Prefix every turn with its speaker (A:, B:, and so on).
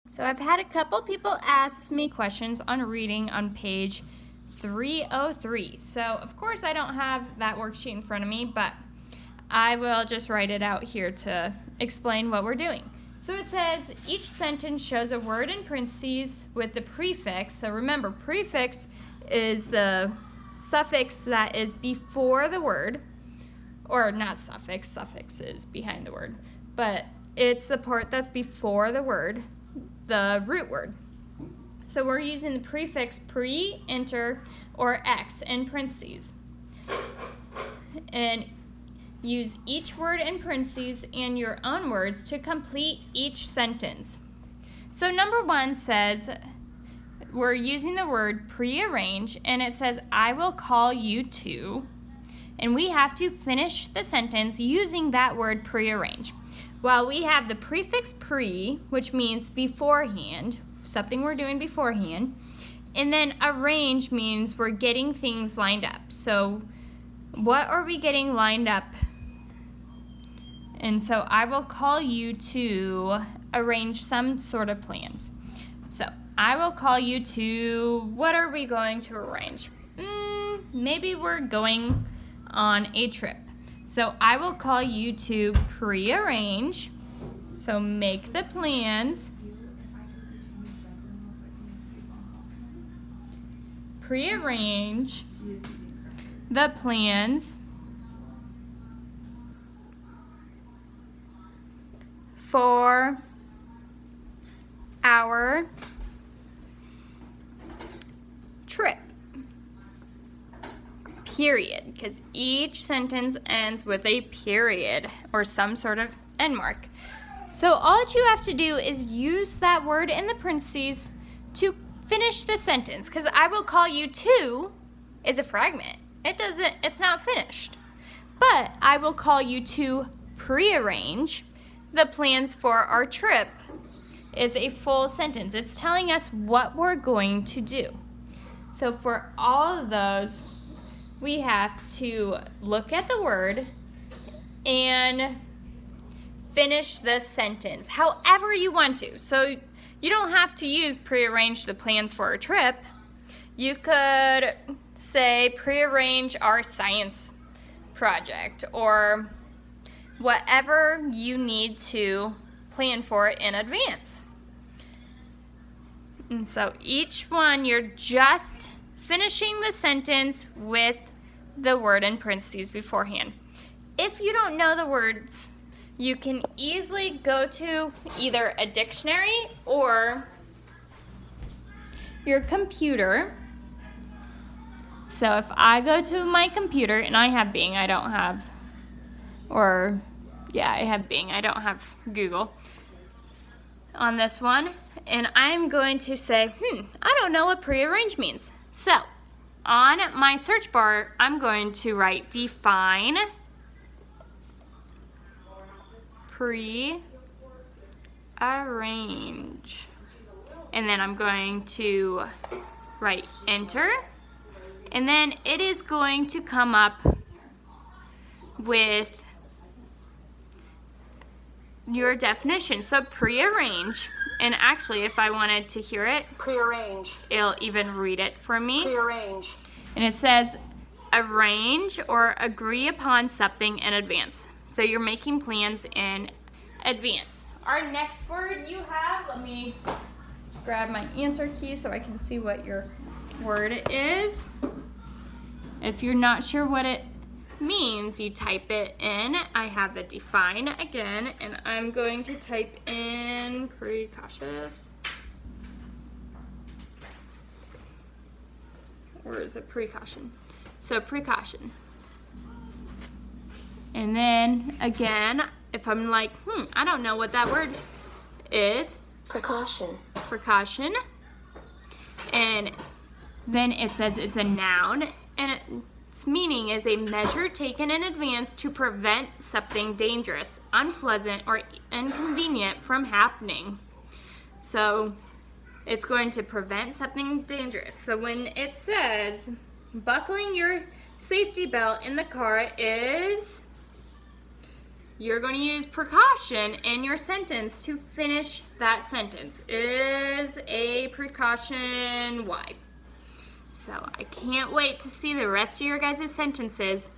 A: So I've had a couple people ask me questions on reading on page 303. So of course I don't have that worksheet in front of me, but I will just write it out here to explain what we're doing. So it says each sentence shows a word in parentheses with the prefix. So remember, prefix is the suffix that is before the word, or not suffix, suffix is behind the word, but it's the part that's before the word, the root word. So we're using the prefix pre, inter, or ex in parentheses. And use each word in parentheses and your own words to complete each sentence. So number 1 says, we're using the word prearrange, and it says, I will call you to, and we have to finish the sentence using that word prearrange. Well, we have the prefix pre, which means beforehand, something we're doing beforehand, and then arrange means we're getting things lined up. So what are we getting lined up? And so I will call you to arrange some sort of plans. So I will call you to, what are we going to arrange? Maybe we're going on a trip. So I will call you to prearrange. So make the plans. Prearrange the plans for our trip. Period, because each sentence ends with a period or some sort of end mark. So all that you have to do is use that word in the parentheses to finish the sentence, because I will call you to is a fragment. It's not finished. But I will call you to prearrange the plans for our trip is a full sentence. It's telling us what we're going to do. So for all of those, we have to look at the word and finish the sentence however you want to. So you don't have to use prearrange the plans for a trip. You could say prearrange our science project or whatever you need to plan for in advance. And so each one, you're just finishing the sentence with the word in parentheses beforehand. If you don't know the words, you can easily go to either a dictionary or your computer. So if I go to my computer, and I have Bing, I have Bing, I don't have Google on this one, and I'm going to say, I don't know what prearrange means. So on my search bar, I'm going to write define prearrange, and then I'm going to write enter, and then it is going to come up with your definition. So prearrange, and actually if I wanted to hear it,
B: prearrange,
A: it'll even read it for me.
B: prearrange,
A: And it says arrange or agree upon something in advance. So you're making plans in advance. Our next word you have, let me grab my answer key so I can see what your word is. If you're not sure what it means, you type it in. I have the define again, and I'm going to type in precautious. Or is it precaution? So precaution. And then again, if I'm like, I don't know what that word is.
B: precaution,
A: Precaution. And then it says it's a noun, and its meaning is a measure taken in advance to prevent something dangerous, unpleasant, or inconvenient from happening. So it's going to prevent something dangerous. So when it says buckling your safety belt in the car is you're going to use precaution in your sentence to finish that sentence. Is a precaution wide? So I can't wait to see the rest of your guys' sentences.